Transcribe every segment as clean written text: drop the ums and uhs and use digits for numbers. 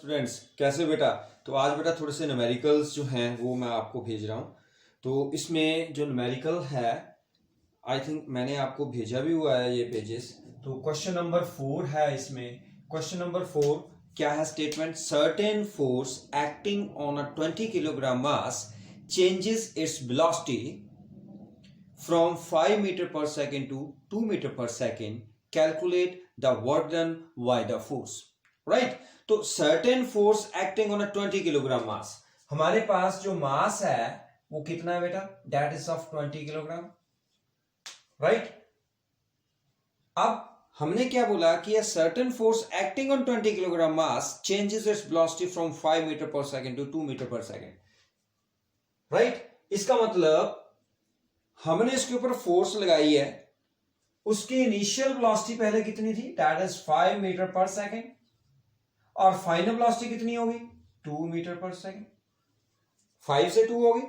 Students, कैसे हो बेटा। तो आज बेटा थोड़े से न्यूमेरिकल्स जो हैं वो मैं आपको भेज रहा हूँ। तो इसमें जो न्यूमेरिकल है आई थिंक मैंने आपको भेजा भी हुआ है ये पेजेस। तो क्वेश्चन नंबर 4 है इसमें। क्वेश्चन नंबर 4 क्या है statement, certain force acting on a 20 kilogram mass changes its velocity from 5 meter per second to 2 meter per second. Calculate the work done by the force. Right? तो certain force acting on a 20 kilogram mass, हमारे पास जो मास है वो कितना है बेटा, that is of 20 kilogram. Right? अब हमने क्या बोला कि a certain force acting on 20 kilogram mass changes its velocity from 5 meter per second to 2 meter per second. Right? इसका मतलब हमने इसके ऊपर फोर्स लगाई है, उसकी इनिशियल वेलोसिटी पहले कितनी थी, that is 5 metre per second, और फाइनल वेलोसिटी कितनी होगी 2 मीटर पर सेकेंड. 5 से 2 होगी.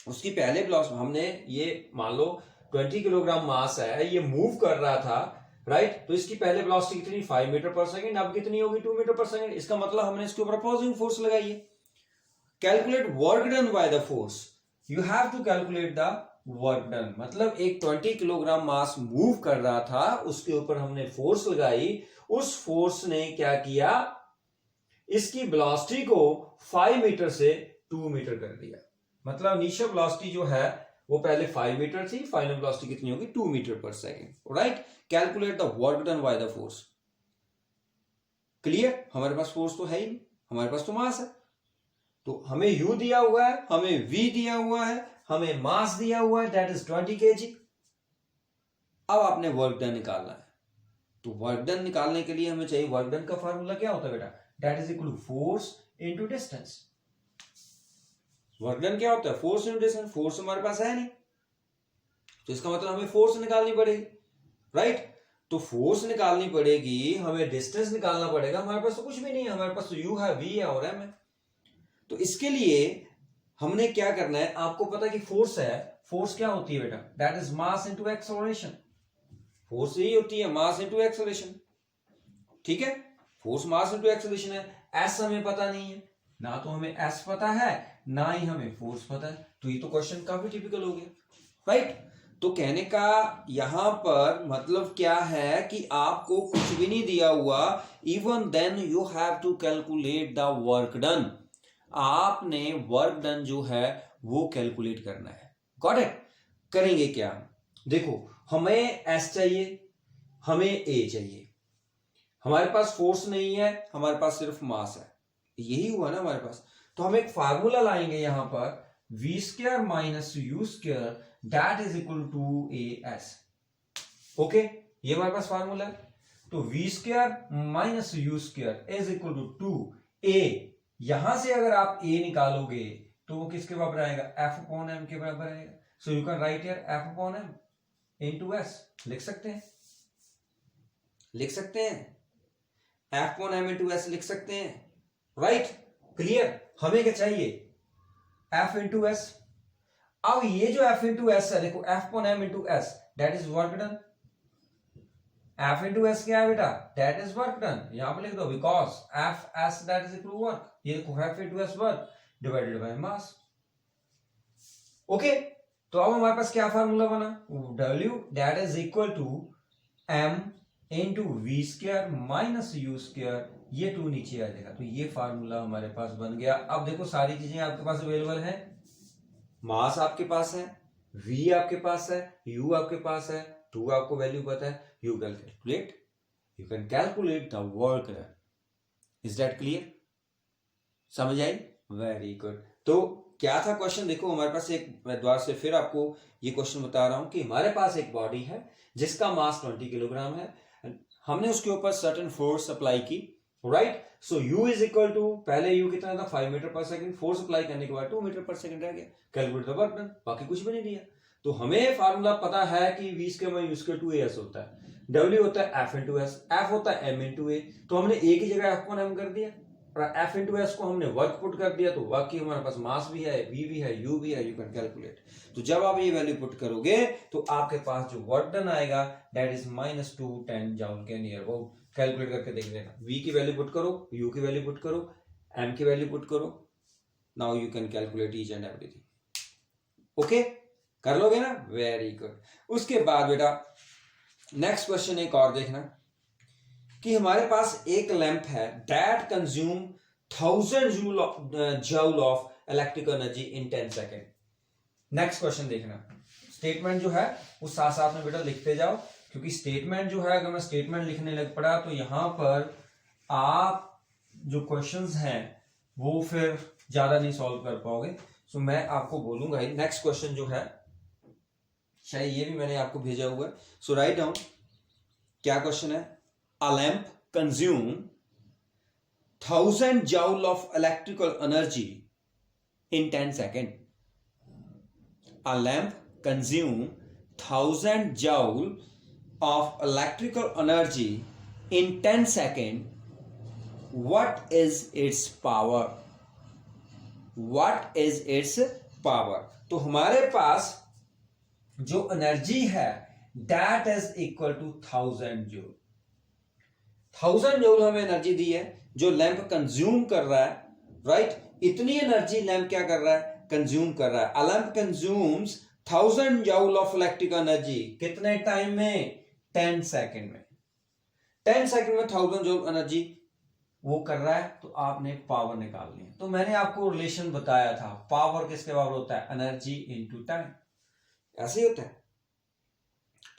उसकी पहले वेलोसिटी हमने ये मान लो 20 किलोग्राम मास है, ये मूव कर रहा था, राइट. तो इसकी पहले वेलोसिटी कितनी 5 मीटर पर सेकेंड, अब कितनी होगी 2 मीटर पर सेकेंड. इसका मतलब हमने इसके ऊपर अपोजिंग फोर्स लगाई है. Calculate work done by the force. You have to calculate the work done. मतलब एक 20 किलोग्राम मास मूव कर रहा था, उसके ऊपर हमने फोर्स लगाई, उस फोर्स ने क्या किया, इसकी वेलोसिटी को 5 मीटर से 2 मीटर कर दिया. मतलब इनिशियल वेलोसिटी जो है वो पहले 5 मीटर थी, फाइनल वेलोसिटी कितनी होगी 2 metre per second. Right. Calculate the work done by the force. Clear. हमारे पास फोर्स तो है ही नहीं, हमारे पास तो मास है. तो हमें u दिया हुआ है, हमें v दिया हुआ है, हमें मास दिया हुआ है, दैट इज 20 kg. अब आपने वर्क डन निकालना है. तो वर्क डन निकालने के लिए हमें चाहिए, वर्क डन का फार्मूला क्या होता है बेटा, that is equal to force into distance. Work done क्या होता है, फोर्स इनटू डिस्टेंस. फोर्स हमारे पास है नहीं, तो इसका मतलब हमें फोर्स निकालनी पड़ेगी. राइट. तो फोर्स निकालनी पड़ेगी, हमें डिस्टेंस निकालना पड़ेगा. हमारे पास तो कुछ भी नहीं है, हमारे पास तो u है, v है और m है. तो इसके लिए हमने क्या करना है, आपको पता है कि फोर्स है, फोर्स क्या होती है बेटा, that is mass into acceleration. Force यही होती है, मास इनटू एक्सेलरेशन. ठीक है. फोर्स मास इनटू एक्सेलरेशन है. एस हमें पता नहीं है, ना तो हमें एस पता है, ना ही हमें फोर्स पता है. तो ये तो क्वेश्चन काफी टिपिकल हो गया. राइट. तो कहने का यहां पर मतलब क्या है कि आपको कुछ भी नहीं दिया हुआ, even then you have to calculate the work done. आपने वर्क डन जो है वो कैलकुलेट करना है. Got it. करेंगे क्या, देखो हमें S चाहिए, हमें A चाहिए. हमारे पास फोर्स नहीं है, हमारे पास सिर्फ मास है. यही हुआ ना हमारे पास. तो हम एक फार्मूला लाएंगे यहां पर, v square minus u square that is equal to AS. Okay. ये हमारे पास फार्मूला है. तो v square minus u square is equal to 2a. यहां से अगर आप a निकालोगे तो वो किसके बराबर आएगा, f अपॉन m के बराबर आएगा. So you can write here f upon m into s. लिख सकते हैं, लिख सकते हैं, f upon m into s लिख सकते हैं. राइट. क्लियर. हमें क्या चाहिए, f इंटू s. अब ये जो f इंटू s है, देखो f upon m into s that is work done. f into S क्या है बेटा, दैट इज वर्क डन. यहां पर लिख दो because f s that is equal work. ये देखो f into S work divided by mass. Okay. तो अब हमारे पास क्या फार्मूला बना, w that is equal to m into v square minus u square. ये 2 नीचे आ जाएगा. तो ये फार्मूला हमारे पास बन गया. अब देखो सारी चीजें आपके पास अवेलेबल है. मास आपके पास है, v आपके पास है, u आपके पास है, 2 आपको वैल्यू पता है. You can calculate the work done. Is that clear? समझ आई? Very good. तो क्या था क्वेश्चन, देखो हमारे पास एक, मैं दोबारा से फिर आपको ये क्वेश्चन बता रहा हूं कि हमारे पास एक बॉडी है जिसका मास 20 किलोग्राम है. हमने उसके ऊपर सर्टेन फोर्स अप्लाई की. Right. So u is equal to, पहले u कितना था 5 मीटर पर सेकंड, फोर्स अप्लाई करने के बाद 2 मीटर पर सेकंड रह गया. Calculate the work done. बाकी कुछ भी नहीं दिया. तो हमें फार्मूला पता है कि v square minus u square 2as होता है, w होता है f इंटू एस, f होता है m इंटू ए. तो हमने a की जगह f को m कर दिया और f इंटू एस को हमने वर्क पुट कर दिया. तो वर्क की हमारे पास मास भी है, v भी है, u भी है. You can calculate. तो जब आप ये वैल्यू पुट करोगे तो आपके पास जो वर्क डन आएगा दैट इज -210 जूल के नियर अबाउट. कैलकुलेट करके देख लेना। v की वैल्यू पुट करो, u की वैल्यू पुट करो, m की वैल्यू पुट करो, now you can calculate each and everything. Okay, कर लोगे ना, वेरी गुड। उसके बाद बेटा नेक्स्ट क्वेश्चन एक और देखना कि हमारे पास एक लैंप है that consume 1000 joule of electrical energy in 10 second. Next question देखना, स्टेटमेंट जो है वो साथ साथ में बेटा लिखते जाओ, क्योंकि स्टेटमेंट जो है अगर मैं स्टेटमेंट लिखने लग पड़ा तो यहां पर आप जो क्वेश्चंस हैं वो फिर ज्यादा नहीं सॉल्व कर पाओगे। सो मैं आपको बोलूंगा ही, नेक्स्ट क्वेश्चन जो है शायद ये भी मैंने आपको भेजा हुआ है। सो राइट डाउन, क्या क्वेश्चन है, a lamp consume 1000 joule of electrical energy in 10 seconds. A lamp consume 1000 joule of electrical energy in 10 seconds. What is its power? What is its power? तो हमारे पास जो एनर्जी है that is equal to 1000 joule. 1000 joule हमें energy दी है जो lamp consume कर रहा है, राइट? इतनी एनर्जी लैंप क्या कर रहा है, कंज्यूम कर रहा है। A lamp consumes 1000 joule of electrical energy, कितने टाइम में, 10 सेकंड में। 10 सेकंड में 1000 जूल एनर्जी वो कर रहा है, तो आपने पावर निकालनी है। तो मैंने आपको रिलेशन बताया था, पावर किसके बराबर होता है, एनर्जी इनटू टाइम। ऐसे ही होता है,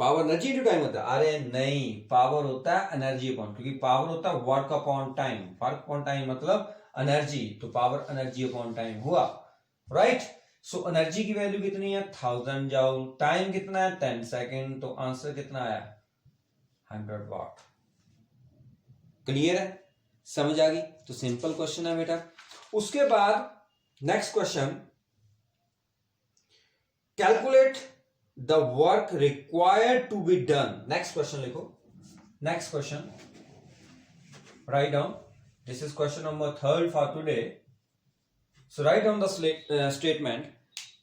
पावर एनर्जी टू टाइम होता है। अरे नहीं, पावर होता है एनर्जी अपॉन, क्योंकि पावर होता है work upon time, work upon time मतलब एनर्जी, तो पावर एनर्जी अपॉन टाइम हुआ, राइट? सो एनर्जी की वैल्यू कितनी है, 1000 जूल, टाइम कितना है, 10 सेकेंड, तो आंसर कितना आया, 100 वाट। क्लियर है, समझ आ गई? तो सिंपल क्वेश्चन है बेटा। उसके बाद next question, calculate the work required to be done. Next question लिखो, next question write down, this is question number 3 for today. So write down the statement,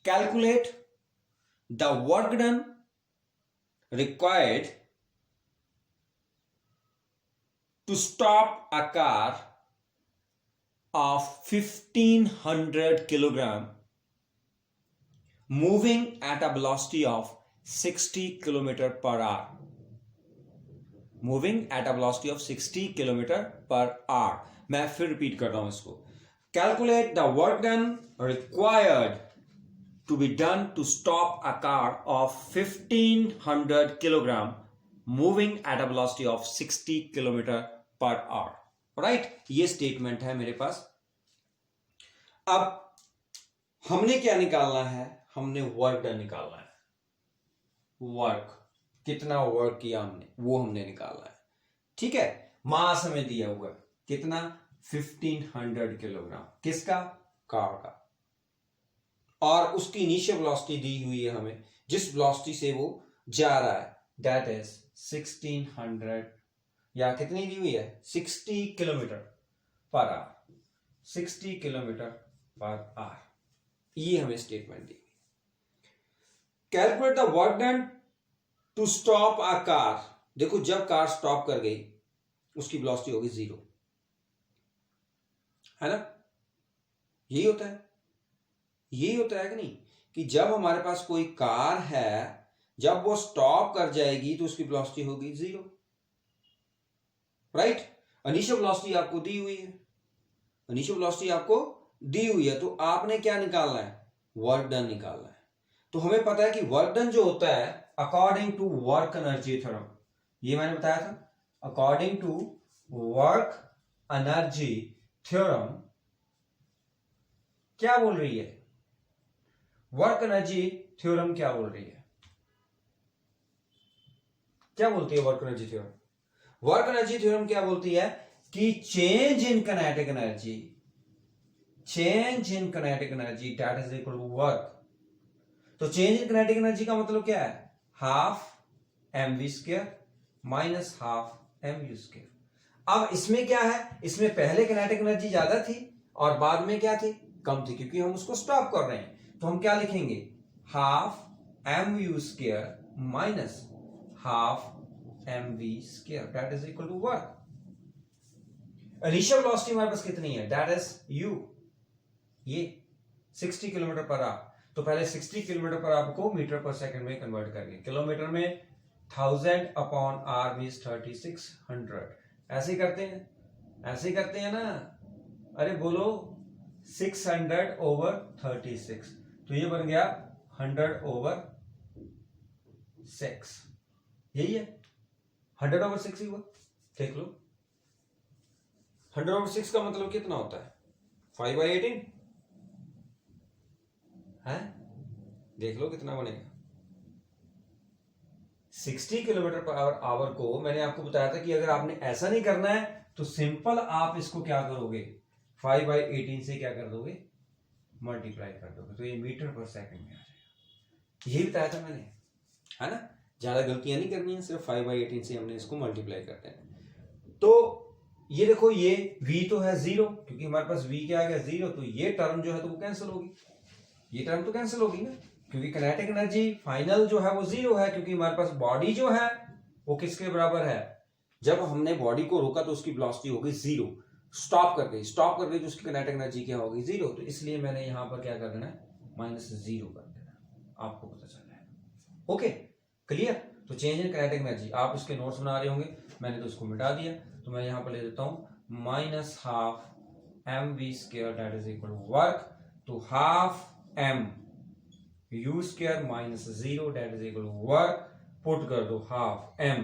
calculate the work done required to stop a car of 1500 kilogram moving at a velocity of 60 km per hour. Moving at a velocity of 60 km per hour. मैं फिर repeat कर रहा हूं इसको। Calculate the work done required to be done to stop a car of 1500 kg moving at a velocity of 60 km per hour. Right? ये statement है मेरे पास। अब हमने क्या निकालना है, हमने वर्क डन निकालना है। वर्क, कितना वर्क किया हमने, वो हमने निकालना है, ठीक है? मास हमें दिया हुआ है कितना, 1500 किलोग्राम, किसका, कार का, और उसकी इनिशियल वेलोसिटी दी हुई है हमें, जिस वेलोसिटी से वो जा रहा है, दैट इज 1600, या कितनी दी हुई है, 60 किलोमीटर पर आवर, 60 किलोमीटर पर आवर, ये हमें स्टेटमेंट दी। Calculate the work done to stop a car, देखो जब कार स्टॉप कर गई उसकी वेलोसिटी होगी 0, है ना? यही होता है, यही होता है कि नहीं, कि जब हमारे पास कोई कार है, जब वो स्टॉप कर जाएगी तो उसकी वेलोसिटी होगी 0, राइट? इनिशियल वेलोसिटी आपको दी हुई है, इनिशियल वेलोसिटी आपको दी हुई है, तो आपने क्या निकालना है, वर्क डन निकालना है। तो हमें पता है कि वर्क डन जो होता है according to work energy theorem, ये मैंने बताया था, according to work energy theorem क्या बोल रही है, वर्क एनर्जी थ्योरम क्या बोल रही है, क्या बोलती है work energy theorem? Work energy theorem क्या बोलती है कि change in kinetic energy, change in kinetic energy that is equal to work. तो चेंज इन काइनेटिक एनर्जी का मतलब क्या है, half mv² minus half mu²। अब इसमें क्या है, इसमें पहले काइनेटिक एनर्जी ज्यादा थी और बाद में क्या थी, कम थी, क्योंकि हम उसको स्टॉप कर रहे हैं। तो हम क्या लिखेंगे, half mu² minus half mv² that is equal to work. Initial velocity हमारे पास कितनी है, दैट इज u, ये 60 किलोमीटर पर आवर। तो पहले 60 किलोमीटर पर आवर को मीटर पर सेकंड में कन्वर्ट करिए, किलोमीटर में 1000 अपॉन आर मीन्स 3600। ऐसे करते हैं, ऐसे करते हैं ना, अरे बोलो 600 ओवर 36, तो ये बन गया 100 ओवर 6, यही है 100 ओवर 6 ही हुआ। देख लो 100 ओवर 6 का मतलब कितना होता है, 5/18 है, देख लो कितना बनेगा। 60 किलोमीटर पर आवर को मैंने आपको बताया था कि अगर आपने ऐसा नहीं करना है तो सिंपल आप इसको क्या करोगे, 5/18 से क्या कर दोगे, मल्टीप्लाई कर दोगे, तो ये मीटर पर सेकंड में आ जाएगा। यही बताया था मैंने, है ना, ज्यादा गलतियां नहीं करनी है, सिर्फ 5/18 से हमने इसको मल्टीप्लाई करते हैं। तो ये देखो ये v तो है 0, क्योंकि हमारे पास v क्या आ गया 0, तो ये टर्म जो है तो वो कैंसिल होगी, ये टर्म तो कैंसिल होगी ना, क्योंकि काइनेटिक एनर्जी फाइनल जो है वो 0 है, क्योंकि हमारे पास बॉडी जो है वो किसके बराबर है, जब हमने बॉडी को रोका तो उसकी वेलोसिटी होगी 0, स्टॉप कर गई, स्टॉप कर गई तो उसकी काइनेटिक एनर्जी क्या होगी 0, तो इसलिए मैंने यहां पर क्या कर देना है, -0 कर देना, आपको पता चल जाएगा। Okay clear. तो चेंज इन काइनेटिक एनर्जी, आप इसके नोट्स बना रहे होंगे, मैंने तो उसको मिटा दिया, तो मैं यहां पर ले देता हूं -12 mv² that is equal to work, तो half m u square -0 that is equal to work, put कर दो हाफ m,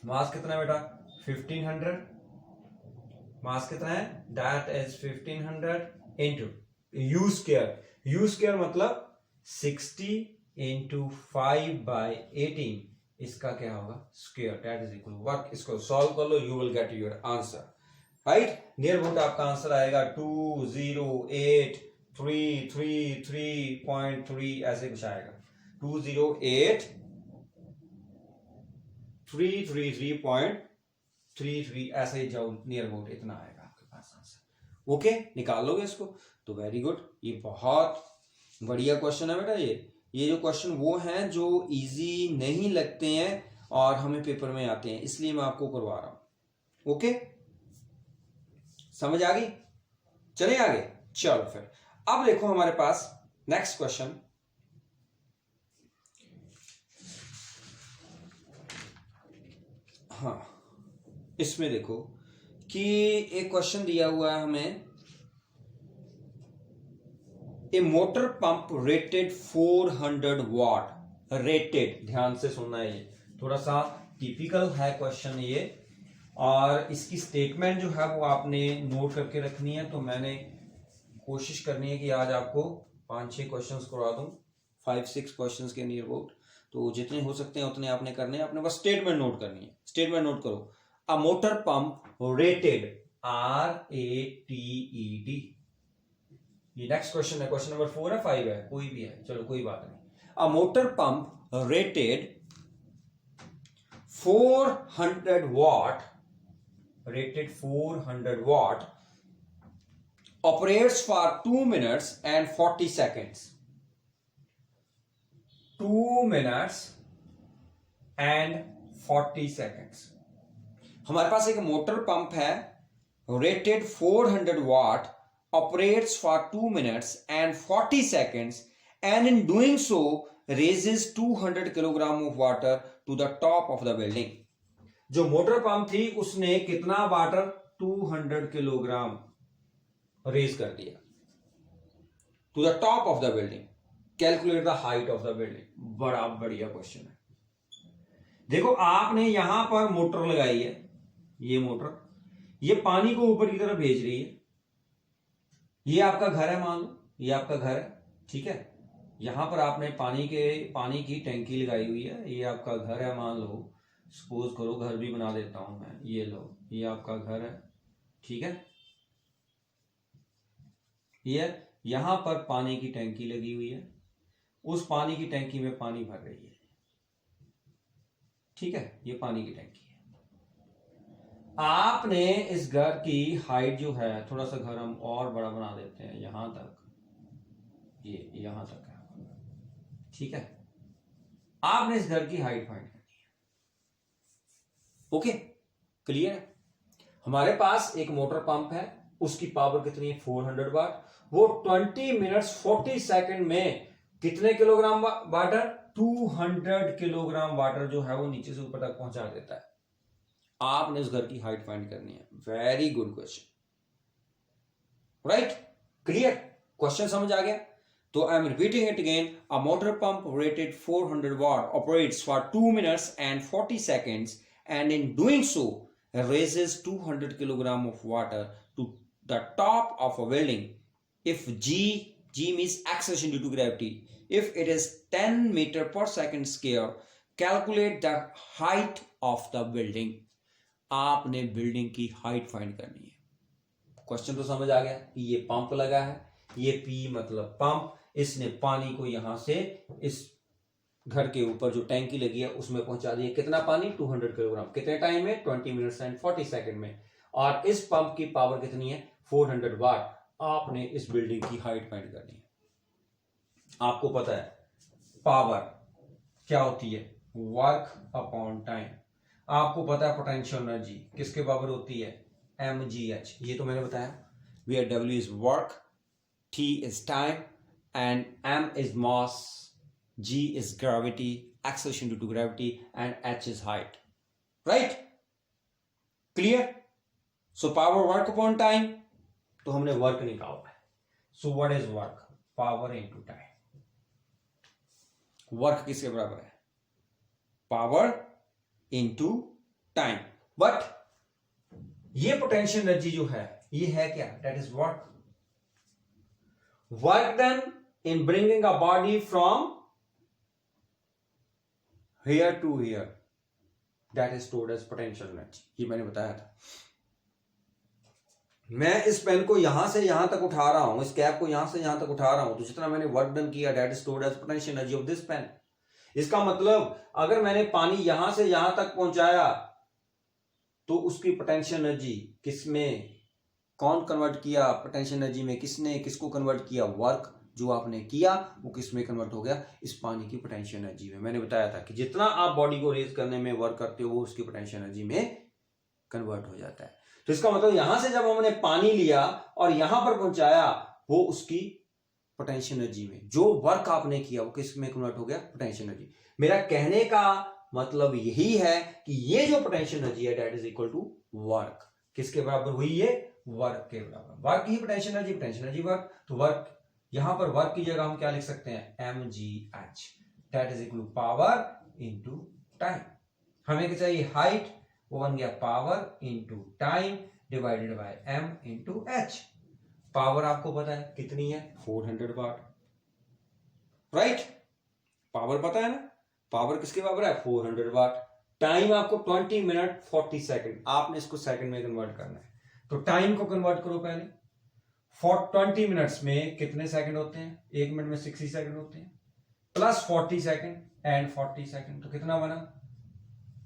मास कितना है बेटा 1500, मास कितना है that is 1500 into u square मतलब 60 इंटू 5/18, इसका क्या होगा square that is equal work. इसको सॉल्व कर लो, you will get your answer, right. Near about आपका आंसर आएगा 208,333.3 ऐसे कुछ आएगा, 208,333.33 ऐसे ही जाओ, नियर अबाउट इतना आएगा आपके पास आंसर। ओके निकाल लोगे इसको तो वेरी गुड, ये बहुत बढ़िया क्वेश्चन है बेटा। ये जो क्वेश्चन वो हैं जो इजी नहीं लगते हैं और हमें पेपर में आते हैं, इसलिए मैं आपको करवा रहा हूं। ओके समझ आ गई, चले आगे। चलो फिर अब देखो हमारे पास नेक्स्ट क्वेश्चन, हाँ इसमें देखो कि एक क्वेश्चन दिया हुआ है हमें, ए मोटर पंप रेटेड 400 वाट, रेटेड, ध्यान से सुनना है, ये थोड़ा सा टिपिकल है क्वेश्चन ये, और इसकी स्टेटमेंट जो है वो आपने नोट करके रखनी है। तो मैंने कोशिश करनी है कि आज आपको 5-6 क्वेश्चंस करवा दूं, 5-6 क्वेश्चंस के नियर अबाउट, तो जितने हो सकते हैं उतने आपने करने हैं, आपने बस स्टेटमेंट नोट करनी है। स्टेटमेंट नोट करो, a motor pump rated, RATED, ये नेक्स्ट क्वेश्चन है, क्वेश्चन नंबर 4 है 5 है, कोई भी है, चलो कोई बात नहीं। A motor pump rated 400 watt, rated 400 watt, operates for 2 minutes and 40 seconds, 2 minutes and 40 seconds। हमारे पास एक मोटर पंप है, rated 400 watt, operates for 2 minutes and 40 seconds, and in doing so raises 200 kilogram of water to the top of the building। जो motor pump थी उसने कितना water 200 kilogram raise कर दिया to the top of the building, calculate the height of the building. बड़ा बढ़िया question है। देखो आपने यहां पर मोटर लगाई है, ये मोटर ये पानी को ऊपर की तरफ भेज रही है, ये आपका घर है, मान लो ये आपका घर है, ठीक है, यहां पर आपने पानी की टैंकी लगाई हुई है, ये आपका घर है, मान लो सपोज करो, घर भी बना देता हूं मैं, ये लो ये आपका घर है, ठीक है, ये यहां पर पानी की टैंकी लगी हुई है, उस पानी की टैंकी में पानी भर रही है, ठीक है, ये पानी की टैंकी है। आपने इस घर की हाइट जो है, थोड़ा सा घर हम और बड़ा बना देते हैं, यहां तक, ये यहां तक है, ठीक है, आपने इस घर की हाइट फाइंड करनी है। ओके क्लियर है। हमारे पास एक मोटर पंप है, उसकी पावर कितनी है 400 वाट। वो 20 मिनट्स 40 सेकंड में कितने किलोग्राम वाटर 200 किलोग्राम वाटर जो है वो नीचे से ऊपर तक पहुंचा देता है। आपने उस घर की हाइट फाइंड करनी है। Very good question, right, clear, question समझ आ गया। तो I am repeating it again, a motor pump rated 400 watt operates for 2 minutes and 40 seconds and in doing so raises 200 kilogram of water to the top of a building if g means acceleration due to gravity, if it is 10 meter per second scale, calculate the height of the building। आपने building की height find करनी है। Question तो समझ आ गया कि ये pump लगा है, ये पी मतलब पंप, इसने पानी को यहां से इस घर के ऊपर जो टैंकी लगी है उसमें पहुंचा दिया। कितना पानी 200 किलोग्राम, कितने टाइम में 20 मिनट्स एंड 40 सेकंड में। और इस पंप की पावर कितनी है 400 वाट। आपने इस बिल्डिंग की हाइट फाइंड करनी है। आपको पता है पावर क्या होती है, वर्क अपॉन टाइम। आपको पता है पोटेंशियल एनर्जी किसके बराबर होती है mgh, ये तो मैंने बताया। where w is work, t is time and m is mass, g is gravity, acceleration due to gravity and h is height, right, clear। so power work upon time, तो हमने वर्क निकाला है। so what is work, power into time। Work किसके बराबर है power into time. But ये potential energy जो है ये है क्या, that is work. Work done in bringing a body from here to here, that is stored as potential energy. ये मैंने बताया था। मैं इस पेन को यहां से यहां तक उठा रहा हूं, इस कैप को यहां से यहां तक उठा रहा हूं, तो जितना मैंने वर्क डन किया that is stored as potential energy of this pen. इसका मतलब अगर मैंने पानी यहां से यहां तक पहुंचाया तो उसकी पोटेंशियल एनर्जी किसमें, कौन कन्वर्ट किया पोटेंशियल एनर्जी में, किसने किसको कन्वर्ट किया, वर्क जो आपने किया वो किस में कन्वर्ट हो गया, इस पानी की पोटेंशियल एनर्जी में। मैंने बताया था कि जितना आप बॉडी को रेज करने में वर्क करते हो वो उसकी पोटेंशियल एनर्जी में कन्वर्ट हो जाता है। तो इसका मतलब यहां से जब हमने पानी लिया और यहां पर पहुंचाया वो उसकी पोटेंशियल एनर्जी में, जो वर्क आपने किया वो किस में कन्वर्ट हो गया, पोटेंशियल एनर्जी। मेरा कहने का मतलब यही है कि ये जो पोटेंशियल एनर्जी है that is equal to work. किसके बराबर हुई ये, वर्क के बराबर। वर्क ही potential energy, potential energy work. तो वर्क, यहां पर वर्क की जगह हम क्या लिख सकते हैं mgh, that is equal to power into time. हमें क्या चाहिए हाइट, वो बन गया power into time divided by m into h। Power आपको पता है कितनी है 400 वाट, राइट। पावर पता है ना, पावर किसके बराबर है 400 वाट। टाइम आपको 20 मिनट 40 सेकंड, आपने इसको सेकंड में कन्वर्ट करना है। तो टाइम को कन्वर्ट करो पहले। 20 मिनट्स में कितने सेकंड होते हैं, 1 मिनट में 60 सेकंड होते हैं, प्लस 40 सेकंड एंड 40 सेकंड, तो कितना बना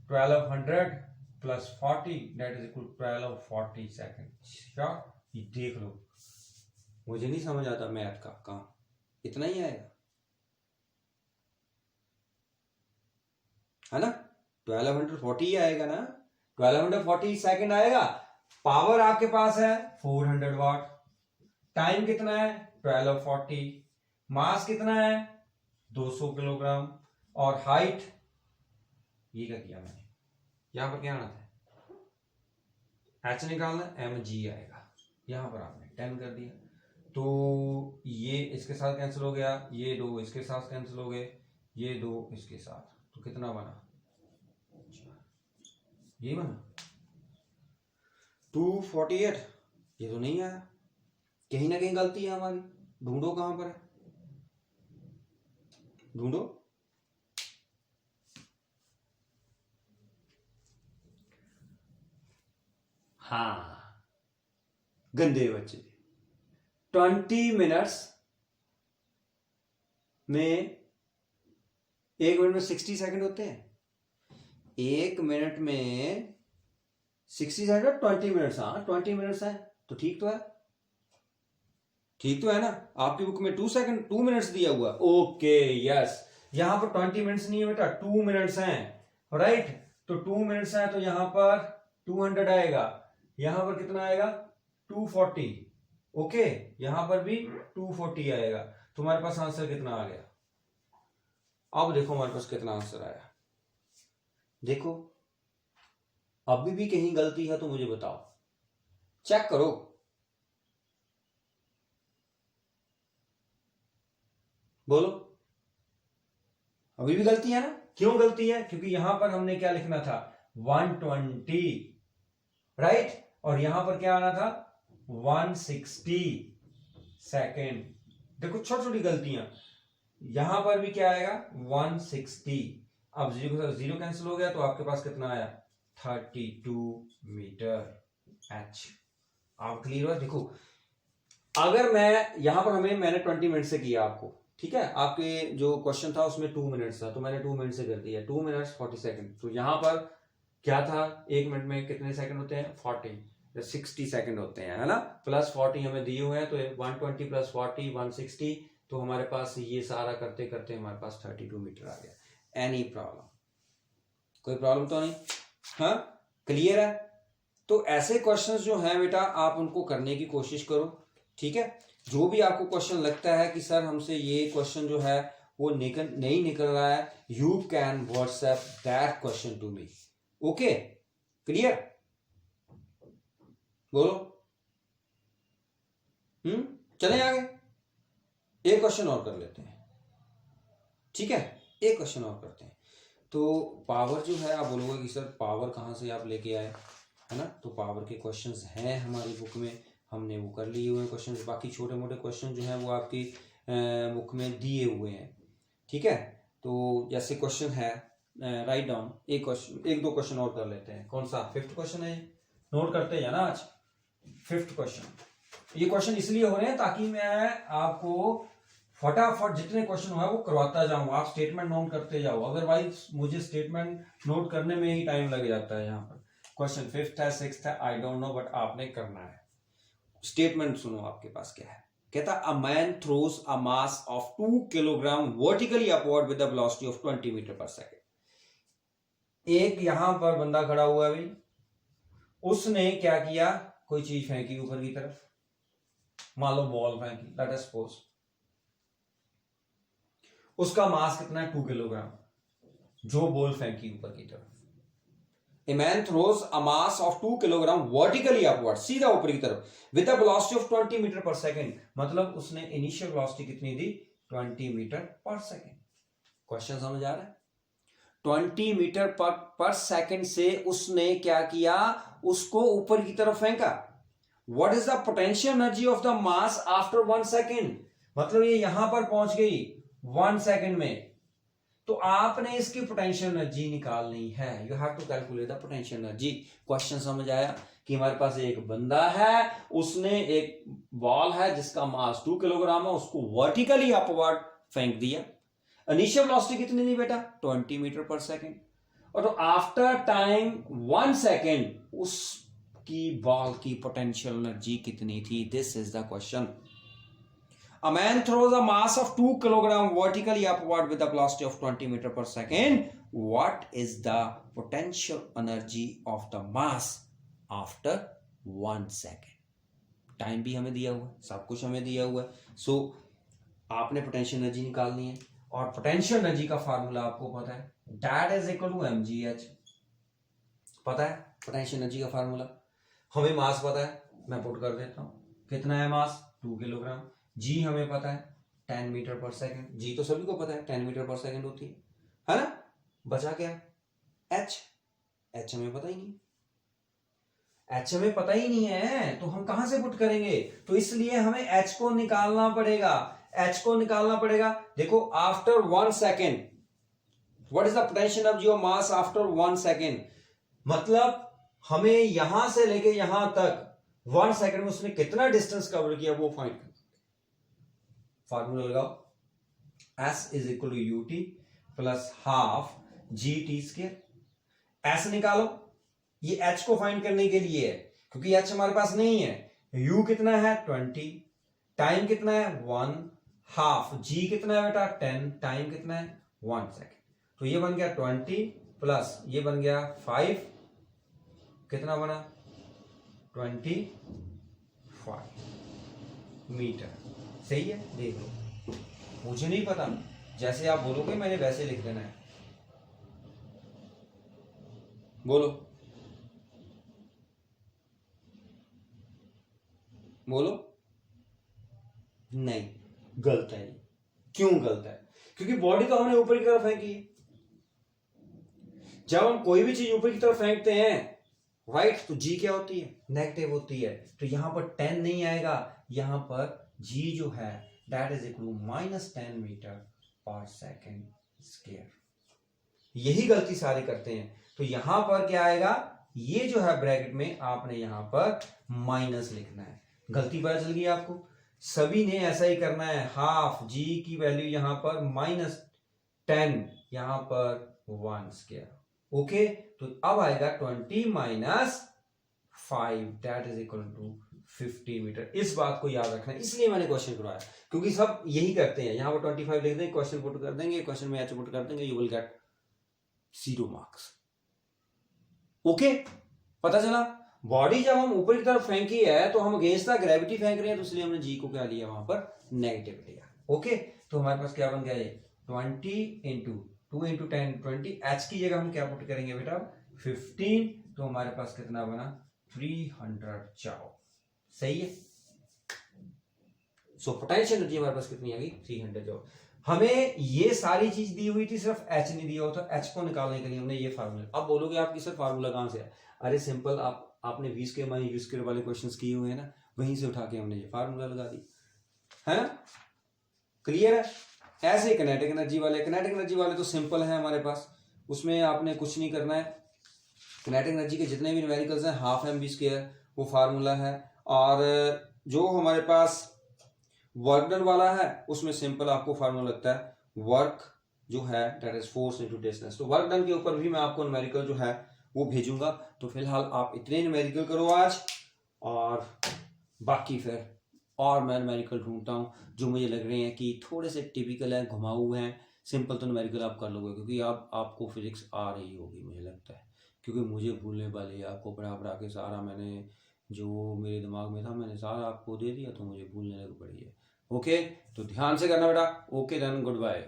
1200 plus 40 that is equal 1240 second. ये देख लो, मुझे नहीं समझ आता मैथ का काम, इतना ही आएगा है ना, 1240 ही आएगा ना, 1240 सेकंड आएगा। पावर आपके पास है 400 वाट, टाइम कितना है 1240, मास कितना है 200 किलोग्राम, और हाइट ये क्या किया मैंने, यहां पर क्या आना था h निकालना, mg आएगा, यहां पर आपने 10 कर दिया। तो ये इसके साथ कैंसिल हो गया, ये दो इसके साथ कैंसिल हो गए, ये दो इसके साथ, तो कितना बना, ये बना 248। ये तो नहीं आया, कहीं ना कहीं गलती है हमारी, ढूंढो कहां पर है, ढूंढो। हाँ गंदे बच्चे, 20 मिनट्स में 1 मिनट में 60 सेकंड होते हैं, 1 मिनट में 60 सेकंड, 20 मिनट्स, हाँ 20 मिनट्स है, तो ठीक तो है, ठीक तो है ना। आपकी बुक में 2 मिनट्स दिया हुआ, ओके यस। यहां पर 20 मिनट्स नहीं है बेटा, 2 मिनट्स हैं, राइट। तो 2 मिनट्स हैं तो यहां पर 200 आएगा, यहां पर कितना आएगा 240, ओके, यहां पर भी 240 आएगा। तो हमारे पास आंसर कितना आ गया? अब देखो हमारे पास कितना आंसर आया। देखो अभी भी कहीं गलती है तो मुझे बताओ, चेक करो। बोलो, अभी भी गलती है ना? क्यों गलती है? क्योंकि यहां पर हमने क्या लिखना था 120, राइट, और यहां पर क्या आना था 160 सेकेंड। देखो छोटी छोटी गलतियां, यहां पर भी क्या आएगा 160। अब जीरो के साथ जीरो कैंसिल हो गया तो आपके पास कितना आया 32 मीटर एच। आप क्लियर हो? देखो अगर मैं यहां पर मैंने 20 मिनट से किया आपको, ठीक है, आपके जो क्वेश्चन था उसमें 2 मिनट्स था तो मैंने 2 मिनट से कर दिया, 2 मिनट्स 40 सेकंड। तो यहां पर क्या था, 1 मिनट में कितने सेकंड होते हैं 40, 60 सेकंड होते हैं, है ना, प्लस 40 हमें दिए हुए हैं तो 120 प्लस 40 160। तो हमारे पास ये सारा करते करते हमारे पास 32 मीटर आ गया। Any problem? कोई प्रॉब्लम तो नहीं? हाँ, क्लियर है? तो ऐसे क्वेश्चंस जो हैं बेटा आप उनको करने की कोशिश करो, ठीक है। जो भी आपको क्वेश्चन लगता है कि सर हमसे ये क्वेश्चन जो है वो नहीं निकल रहा है, you can WhatsApp that question to me, okay, clear? बोलो। चले आगे, एक क्वेश्चन और कर लेते हैं, ठीक है, एक क्वेश्चन और करते हैं। तो पावर जो है आप बोलोगे कि सर पावर कहाँ से आप लेके आए, है ना, तो पावर के क्वेश्चंस हैं हमारी बुक में, हमने वो कर लिए हुए हैं क्वेश्चंस। बाकी छोटे मोटे क्वेश्चन जो हैं वो आपकी बुक में दिए हुए हैं, ठीक है। तो जैसे क्वेश्चन है राइट डाउन, एक दो क्वेश्चन और कर लेते हैं। कौन सा? 5th क्वेश्चन है, नोट करते हैं ना आज 5th क्वेश्चन। ये क्वेश्चन इसलिए हो रहे हैं ताकि मैं आपको फटाफट जितने क्वेश्चन हुआ है वो करवाता जाऊं, आप स्टेटमेंट नोट करते जाओ, अदरवाइज मुझे स्टेटमेंट नोट करने में ही टाइम लग जाता है। यहाँ पर क्वेश्चन 5th है 6th है आई डोंट नो, बट आपने करना है। स्टेटमेंट सुनो आपके पास क्या है, कहता a man throws a mass of 2 kilogram vertically upward with the velocity of 20 metre per second. एक यहां पर बंदा खड़ा हुआ है भाई, उसने क्या किया, कोई चीज फेंकी ऊपर की तरफ, मान लो बॉल फेंकी, लेट अस सपोज, उसका मास कितना है 2 किलोग्राम, जो बॉल फेंकी ऊपर की तरफ। A man throws a mass of 2 kilogram vertically upward, सीधा ऊपर की तरफ, with a velocity of 20 metre per second. मतलब उसने इनिशियल वेलोसिटी कितनी दी 20 मीटर पर सेकेंड। क्वेश्चन समझ आ रहा है? 20 मीटर पर सेकेंड से उसने क्या किया, उसको ऊपर की तरफ फेंका। What is the potential energy of the mass after 1 second? मतलब ये यहां पर पहुंच गई 1 सेकेंड में, तो आपने इसकी पोटेंशियल एनर्जी निकालनी है। You have to calculate the potential energy. Question समझ आया कि हमारे पास एक बंदा है, उसने एक बॉल है जिसका मास 2 किलोग्राम है, उसको वर्टिकली अपवर्ड फेंक दिया। इनिशियल वेलोसिटी कितनी थी बेटा 20 मीटर पर सेकेंड, और तो आफ्टर टाइम 1 सेकेंड उसकी बॉल की पोटेंशियल एनर्जी कितनी थी। This is the question. A man throws a mass of 2 kilogram vertically upward with a velocity of 20 meter per second. What is the potential energy of the mass after 1 second? Time भी हमें दिया हुआ है, सब कुछ हमें दिया हुआ है। सो आपने पोटेंशियल एनर्जी निकालनी है, और पोटेंशियल एनर्जी का फार्मूला आपको पता है, that is equal to mgh। पता है पोटेंशियल एनर्जी का फार्मूला? हमें मास पता है, मैं पुट कर देता हूं, कितना है मास 2 किलोग्राम। जी हमें पता है 10 मीटर पर सेकंड, जी तो सभी को पता है 10 मीटर पर सेकंड होती है ना। बचा क्या एच, एच हमें पता ही नहीं, एच हमें पता ही नहीं है तो हम कहां से पुट करेंगे, तो इसलिए हमें एच को निकालना पड़ेगा, एच को निकालना पड़ेगा। देखो after 1 second what is the potential energy of mass after 1 second, मतलब हमें यहां से लेके यहां तक 1 सेकेंड में उसने कितना डिस्टेंस कवर किया वो फाइंड करना। फार्मूला लगाओ, S is equal to u t plus half g t square. S निकालो, ये H को फाइंड करने के लिए है, क्योंकि H हमारे पास नहीं है। U कितना है 20, टाइम कितना है 1, हाफ G कितना है बेटा 10, टाइम कितना है 1 सेकेंड। तो ये बन गया 20 प्लस ये बन गया 5, कितना बना 25 मीटर। सही है, देख लो, मुझे नहीं पता, जैसे आप बोलोगे मैंने वैसे लिख देना है। बोलो बोलो। नहीं, गलत है ये। क्यों गलत है? क्योंकि बॉडी तो हमने ऊपर की तरफ फेंकी है। जब हम कोई भी चीज ऊपर की तरफ फेंकते हैं, राइट, तो जी क्या होती है? नेगेटिव होती है। तो यहां पर 10 नहीं आएगा, यहां पर जी जो है that is equal to -10 metre per second square. यही गलती सारे करते हैं। तो यहां पर क्या आएगा, ये जो है ब्रैकेट में आपने यहां पर माइनस लिखना है। गलती पता चल गई आपको? सभी ने ऐसा ही करना है। हाफ जी की वैल्यू यहां पर -10, यहां पर 1 स्क्वायर। ओके, तो अब आएगा 20 - 5 that is equal to 50 metre. इस बात को याद रखना है, इसलिए मैंने क्वेश्चन करवाया, क्योंकि सब यही करते हैं। यहां पर 25 लिख देंगे, क्वेश्चन पुट कर देंगे, क्वेश्चन में एच पुट कर देंगे, you will gate 0 marks. Okay, पता चला? बॉडी जब हम ऊपर की तरफ फेंकी है तो हम अगेंस्ट द ग्रेविटी फेंक रहे हैं, तो इसलिए हमने जी को क्या लिया, वहां पर नेगेटिव लिया। ओके, तो हमारे पास क्या बन गया, ये 20 × 2 × 10 20। एच की जगह हम क्या पुट करेंगे बेटा, 15। तो हमारे पास कितना बना, 300 जाओ। सही है। सो पोटेंशियल एनर्जी हमारे पास कितनी आ गई, 300 जाओ। हमें ये सारी चीज दी हुई थी, सिर्फ एच नहीं दिया हुआ था। एच को निकालने के लिए हमने ये फार्मूला। अब बोलोगे आपकी सर फार्मूला कहां से है? अरे सिंपल, आपने v square minus u square वाले क्वेश्चंस किए हुए हैं ना, वहीं से उठा के हमने ये फार्मूला लगा दी है ना। क्लियर है? ऐसे किनेटिक एनर्जी वाले तो सिंपल है हमारे पास, उसमें आपने कुछ नहीं करना है। किनेटिक एनर्जी के जितने भी न्यूमेरिकल्स हैं, हाफ एम वी स्क्वायर वो फार्मूला है। और जो हमारे पास वर्क डन वाला है, उसमें सिंपल आपको फार्मूला लगता है, वर्क जो है that is force into distance. तो वर्क डन के ऊपर भी मैं आपको न्यूमेरिकल जो है वो भेजूंगा। तो फिलहाल आप इतने न्यूमेरिकल करो आज, और बाकी फिर और मैं न्यूमेरिकल ढूंढता हूँ जो मुझे लग रहे हैं कि थोड़े से टिपिकल हैं, घुमाऊ हैं। सिंपल तो न्यूमेरिकल आप कर लोगे, क्योंकि आपको फिजिक्स आ रही होगी मुझे लगता है, क्योंकि मुझे भूलने वाली है। आपको पढ़ा के सारा मैंने जो मेरे दिमाग में था मैंने सारा आपको दे दिया, तो मुझे भूलने लग पड़ी है। ओके, तो ध्यान से करना बेटा। Okay then, good bye.